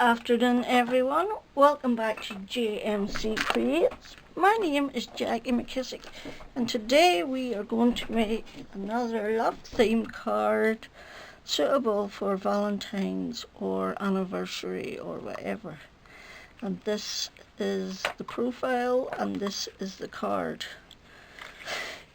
Afternoon everyone, welcome back to JMC Creates. My name is Jackie McKissick and today we are going to make another love theme card suitable for Valentines or anniversary or whatever. And this is the profile and this is the card.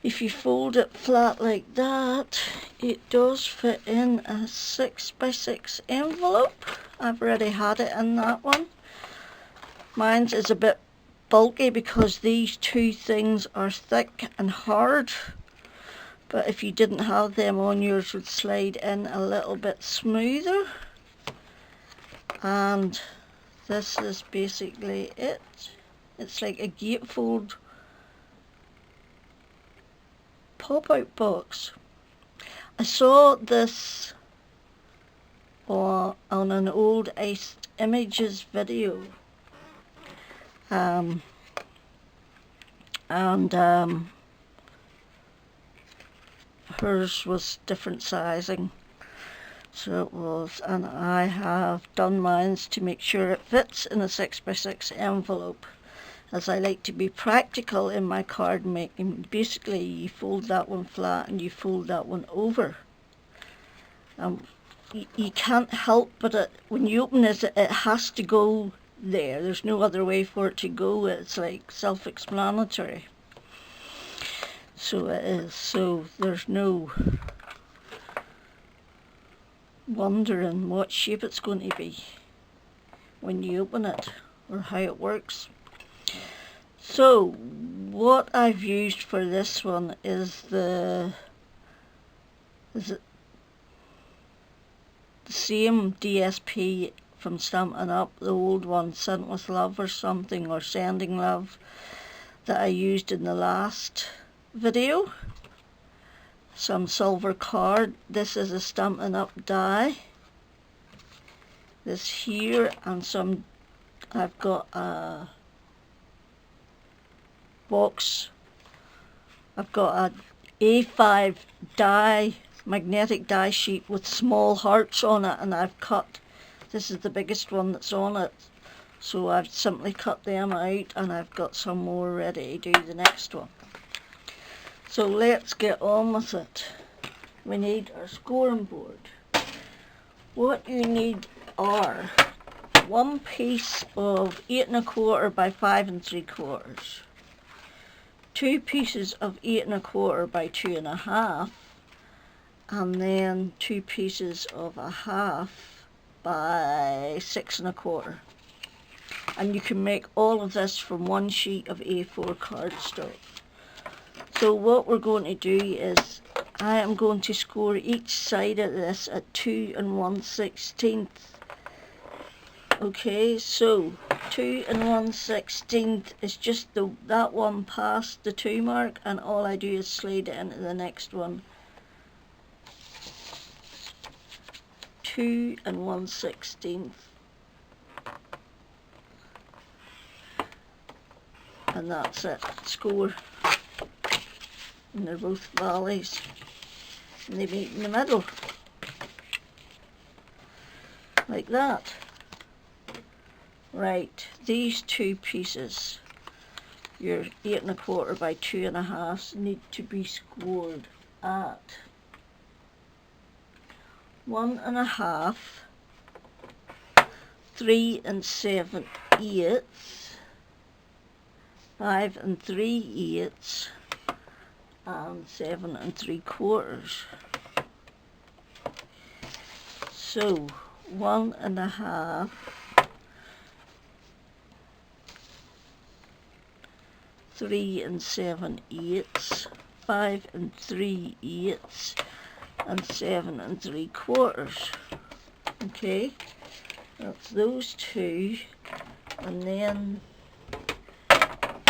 If you fold it flat like that, it does fit in a 6x6 envelope. I've already had it in that one. Mine's is a bit bulky because these two things are thick and hard. But if you didn't have them on, yours would slide in a little bit smoother. And this is basically it. It's like a Gatefold pop-out box. I saw this on an old Iced Images video, and hers was different sizing, so it was, and I have done mine to make sure it fits in a 6x6 envelope, as I like to be practical in my card making. Basically you fold that one flat and you fold that one over. You can't help but when you open it has to go there. There's no other way for it to go. It's like self-explanatory. So it is. So there's no wondering what shape it's going to be when you open it or how it works. So what I've used for this one is the same DSP from Stampin' Up, the old one, Sent With Love or something, or Sending Love, that I used in the last video. Some silver card. This is a Stampin' Up die. This here, and some, I've got a box. I've got a A5 die, magnetic die sheet with small hearts on it, and I've cut, this is the biggest one that's on it, so I've simply cut them out, and I've got some more ready to do the next one. So let's get on with it. We need our scoring board. What you need are one piece of 8 1/4 by 5 3/4, two pieces of 8 1/4 by 2 1/2, and then two pieces of 1/2 by 6 1/4. And you can make all of this from one sheet of A4 cardstock. So what we're going to do is I am going to score each side of this at 2 1/16. Okay, so 2 1/16 is just that one past the 2 mark, and all I do is slide it into the next one. 2 1/16, and that's it. Score. And they're both valleys, and they meet in the middle like that. Right, these two pieces, your 8 1/4 by 2 1/2, need to be scored at 1 1/2, 3 7/8, 5 3/8, and 7 3/4. So 1 1/2, 3 7/8, 5 3/8, and 7 3/4. Okay, that's those two, and then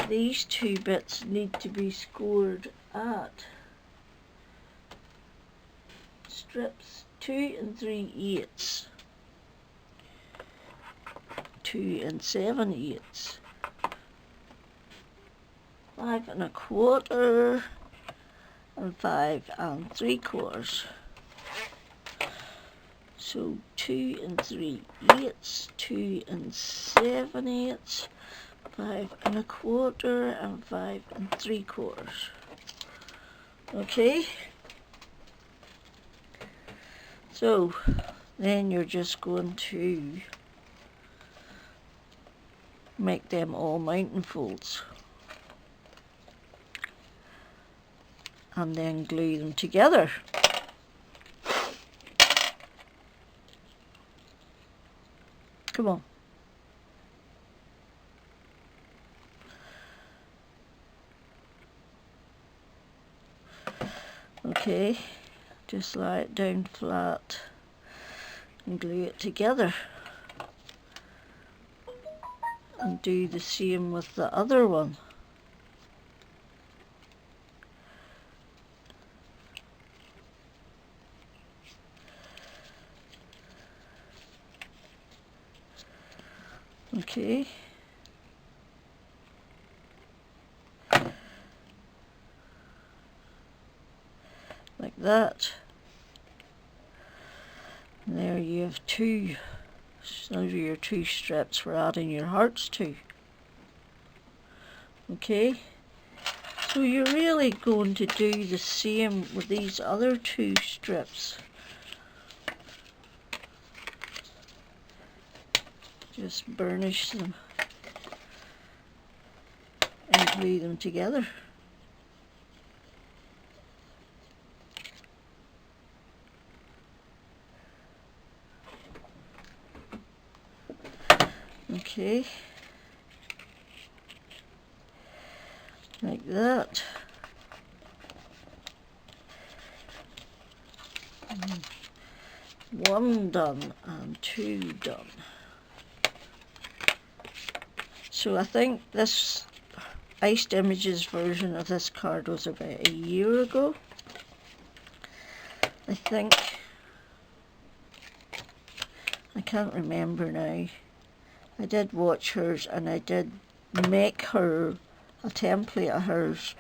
these two bits need to be scored at strips 2 3/8, 2 7/8, 5 1/4, and 5 3/4. So 2 and 3/8, 2 and 7/8, 5 1/4 and 5 3/4. Okay, so then you're just going to make them all mountain folds and then glue them together. Come on. Okay, just lie it down flat and glue it together. And do the same with the other one. Okay. Like that. And there you have two. Those are your two strips for adding your hearts to. Okay. So you're really going to do the same with these other two strips. Just burnish them and glue them together. Okay, like that. One done and two done. So I think this Iced Images version of this card was about a year ago. I think. I can't remember now. I did watch hers and I did make her a template of hers,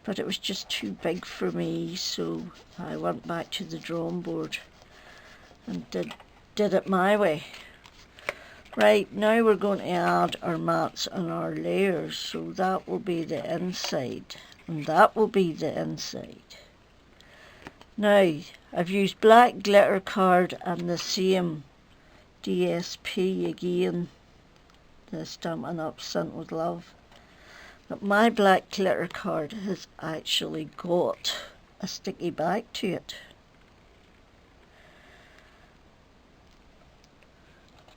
but it was just too big for me, so I went back to the drawing board and did it my way. Right, now we're going to add our mats and our layers, so that will be the inside and that will be the inside. Now I've used black glitter card and the same DSP again, the Stampin' Up! Sent with Love, but my black glitter card has actually got a sticky back to it.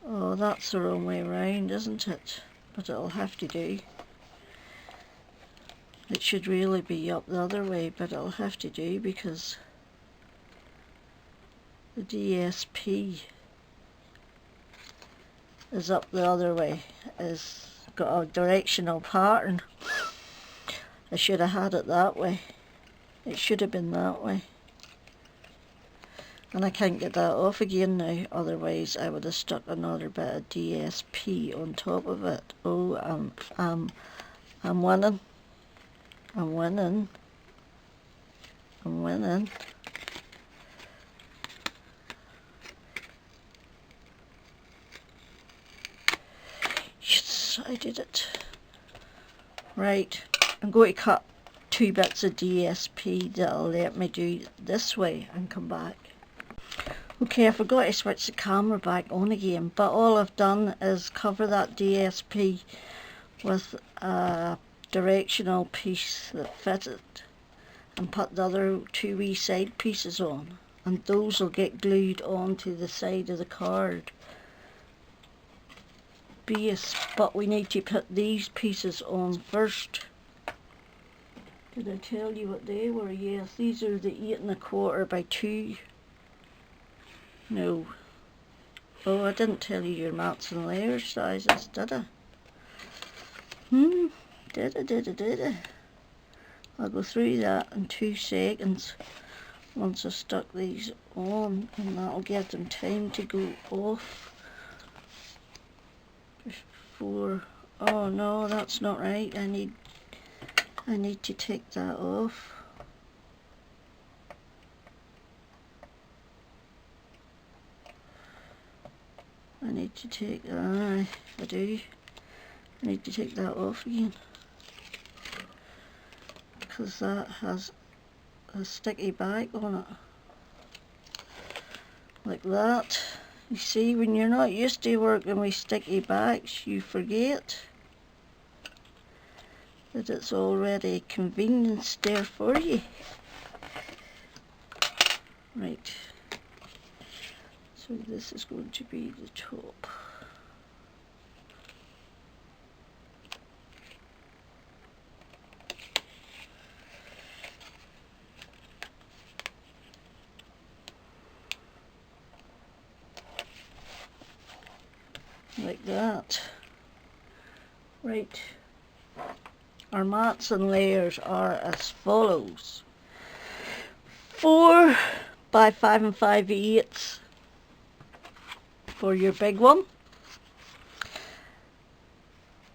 Oh, that's the wrong way round, isn't it? But it'll have to do. It should really be up the other way, but it'll have to do because the DSP is up the other way. It's got a directional pattern. I should have had it that way. It should have been that way. And I can't get that off again now, otherwise I would have stuck another bit of DSP on top of it. Oh, I'm winning. I'm winning. I'm winning. Yes, I did it. Right, I'm going to cut 2 bits of DSP that'll let me do it this way and come back. Okay, I forgot to switch the camera back on again, but all I've done is cover that DSP with a directional piece that fitted and put the other 2 wee side pieces on, and those will get glued onto the side of the card base, but we need to put these pieces on first. Did I tell you what they were? Yes, these are the 8 1/4 by 2. No. Oh, I didn't tell you your mats and layer sizes, did I? Did I? I'll go through that in 2 seconds once I've stuck these on, and that'll give them time to go off before. Oh no, that's not right. I need to take that off. I need to take, I do. I need to take that off again, because that has a sticky back on it. Like that. You see, when you're not used to working with sticky backs, you forget that it's already convenienced there for you. Right. So this is going to be the top. Like that. Right. Our mats and layers are as follows. 4 by 5 5/8 for your big one.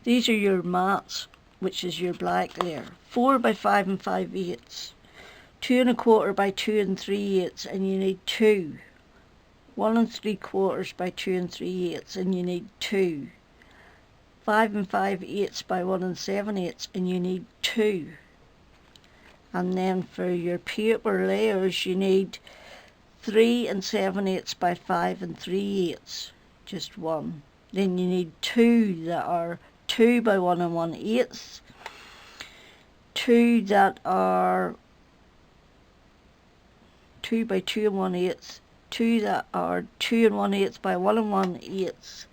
These are your mats, which is your black layer. 4 by 5 5/8. 2 1/4 by 2 3/8, and you need 2. 1 3/4 by 2 3/8, and you need 2. 5 5/8 by 1 7/8, and you need 2. And then for your paper layers, you need 3 7/8 by 5 3/8, just 1. Then you need 2 that are 2 by 1 1/8, 2 that are 2 by 2 1/8, 2 that are 2 1/8 by 1 1/8,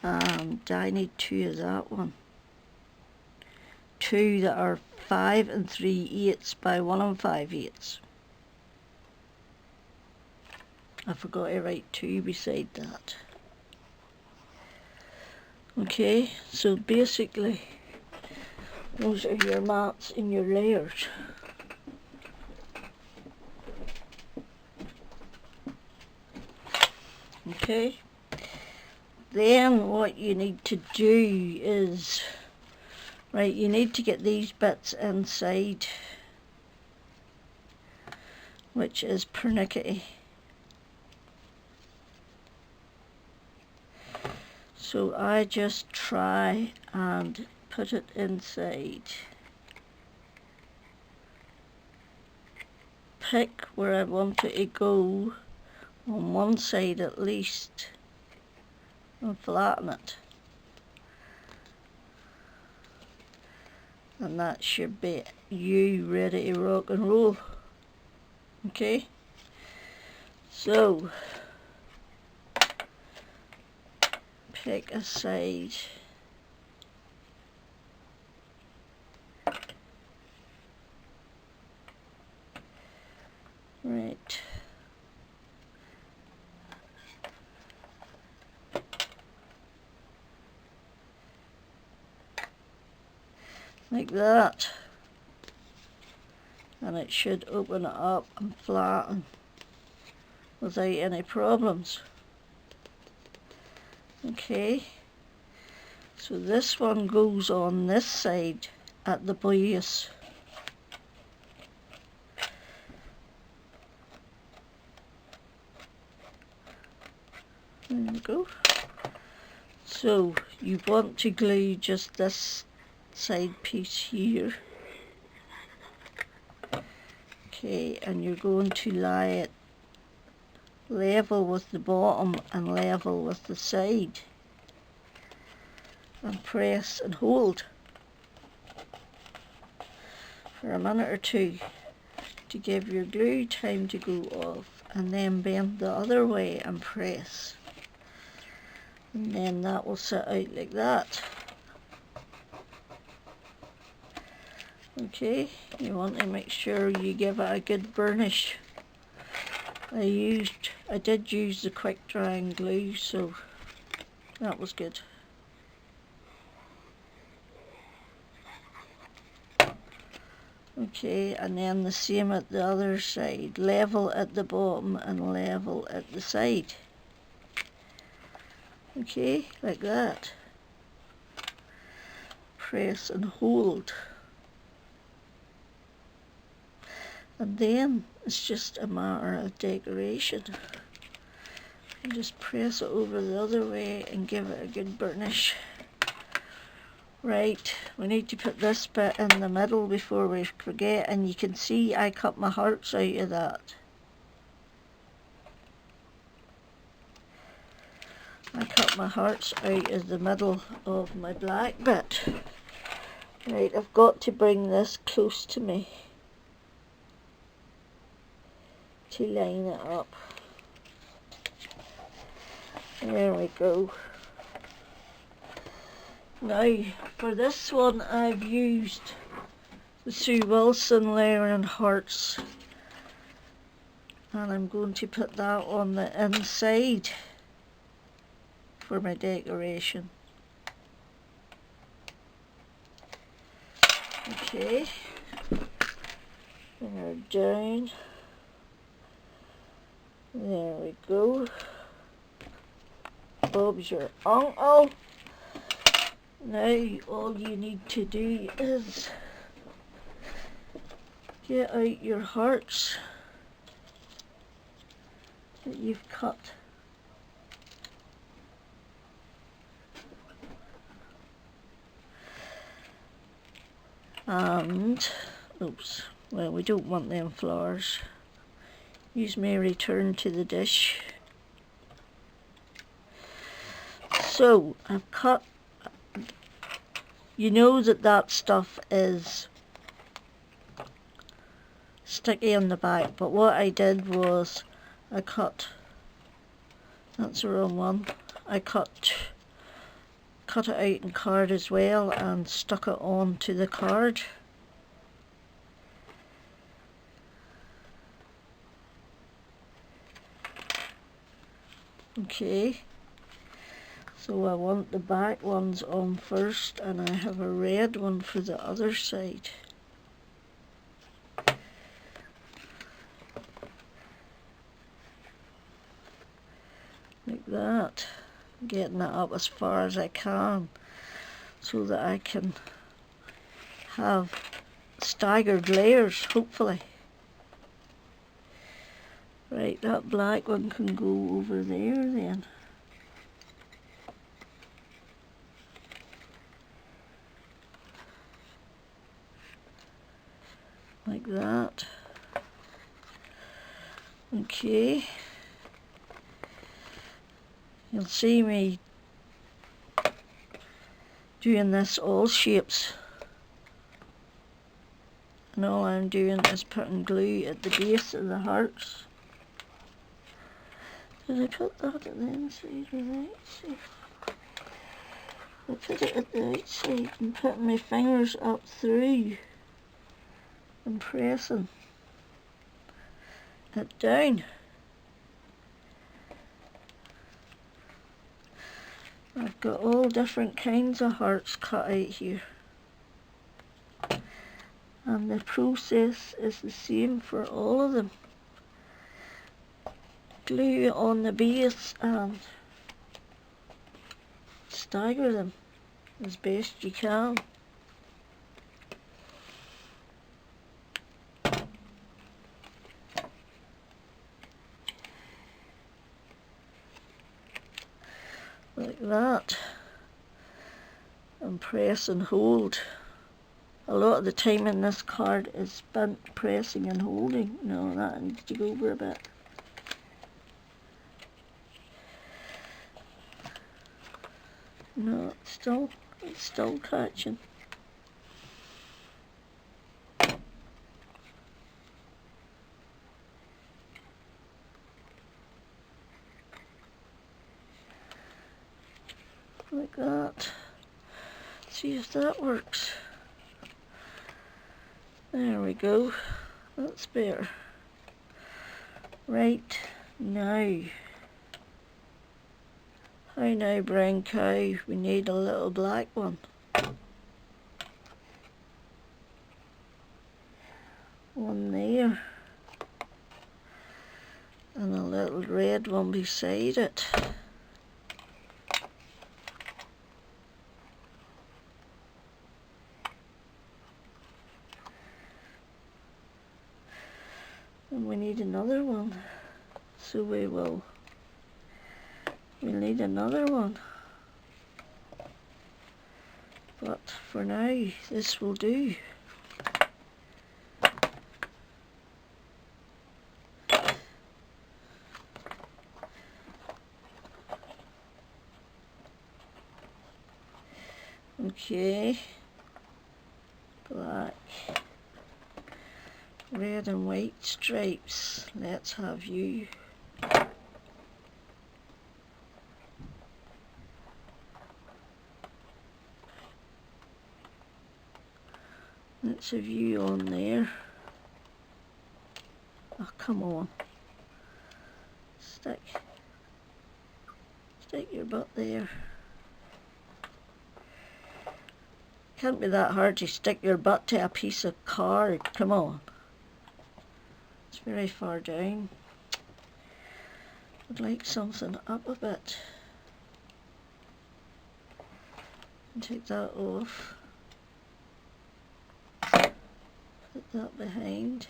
and I need 2 of that one. 2 that are 5 3/8 by 1 5/8. I forgot to write 2 beside that. Okay, so basically those are your mats and your layers. Okay, then what you need to do is, right, you need to get these bits inside, which is pernickety. So I just try and put it inside. Pick where I want it to go on one side at least and flatten it. And that should be you ready to rock and roll. Okay? So pick a side. Right. Like that. And it should open it up and flatten without any problems. Okay, so this one goes on this side at the base. There we go. So you want to glue just this side piece here. Okay, and you're going to lie it level with the bottom and level with the side, and press and hold for a minute or two to give your glue time to go off, and then bend the other way and press, and then that will sit out like that. Okay, you want to make sure you give it a good burnish. I did use the quick drying glue, so that was good. Okay, and then the same at the other side, level at the bottom and level at the side. Okay, like that. Press and hold. And then it's just a matter of decoration. And just press it over the other way and give it a good burnish. Right, we need to put this bit in the middle before we forget, and you can see I cut my hearts out of that. I cut my hearts out of the middle of my black bit. Right, I've got to bring this close to me to line it up. There we go. Now, for this one I've used the Sue Wilson layering hearts, and I'm going to put that on the inside for my decoration. Okay, and we're down. There we go. Bob's your uncle. Now all you need to do is get out your hearts that you've cut. And, oops, well, we don't want them flowers. Use my return to the dish. So, I've cut, you know that stuff is sticky on the back, but what I did was I cut, that's the wrong one, I cut it out in card as well and stuck it onto the card. Okay, so I want the back ones on first, and I have a red one for the other side. Like that. Getting it up as far as I can so that I can have staggered layers, hopefully. Right, that black one can go over there then. Like that. Okay. You'll see me doing this all shapes, and all I'm doing is putting glue at the base of the hearts. Did I put that at the inside or the outside? I put it at the outside and putting my fingers up through and pressing it down. I've got all different kinds of hearts cut out here, and the process is the same for all of them. Glue on the base and stagger them as best you can. Like that, and press and hold. A lot of the time in this card is spent pressing and holding. No, that needs to go over a bit. No, it's still catching. Like that. See if that works. There we go. That's better. Right, now. Hi now, brown cow. We need a little black one. One there. And a little red one beside it. And we need another one, so we will we'll need another one. But for now, this will do. Okay, black, red and white stripes. Let's have you. Let's have you on there. Oh, come on. Stick your butt there. Can't be that hard to stick your butt to a piece of card. Come on. It's very far down. I'd like something up a bit. And take that off. Put that behind.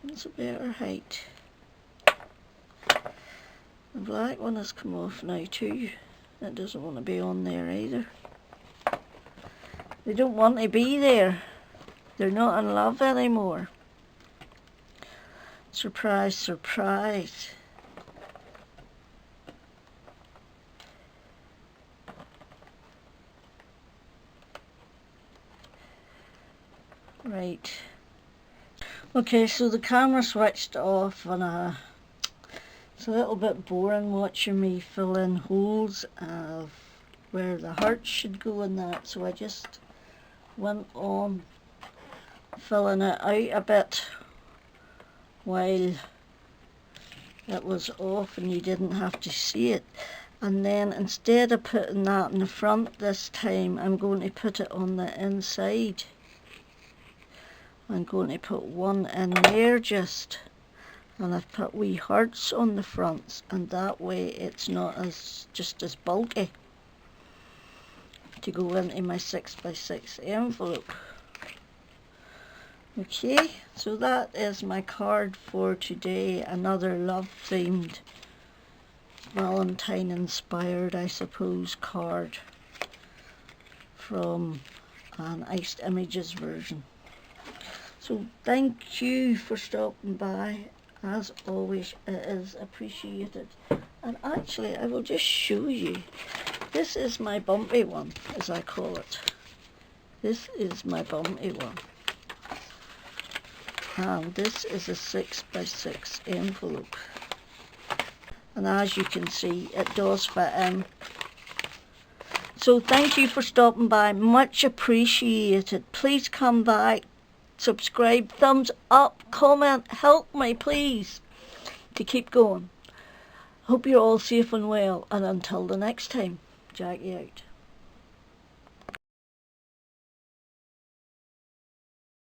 It's a better height. The black one has come off now too. That doesn't want to be on there either. They don't want to be there. They're not in love anymore. Surprise, surprise. Right. Okay, so the camera switched off and it's a little bit boring watching me fill in holes of where the hearts should go in that, so I just went on filling it out a bit while it was off and you didn't have to see it. And then instead of putting that in the front this time, I'm going to put it on the inside. I'm going to put one in there just, and I've put wee hearts on the fronts, and that way it's not just as bulky to go into my 6x6 envelope. Okay, so that is my card for today. Another love themed, Valentine inspired, I suppose, card from an Iced Images version. So thank you for stopping by. As always, it is appreciated. And actually, I will just show you. This is my bumpy one, as I call it. This is my bumpy one. And this is a 6x6 envelope. And as you can see, it does fit in. So thank you for stopping by. Much appreciated. Please come back. Subscribe, thumbs up, comment, help me please to keep going. Hope you're all safe and well, and until the next time, Jackie out.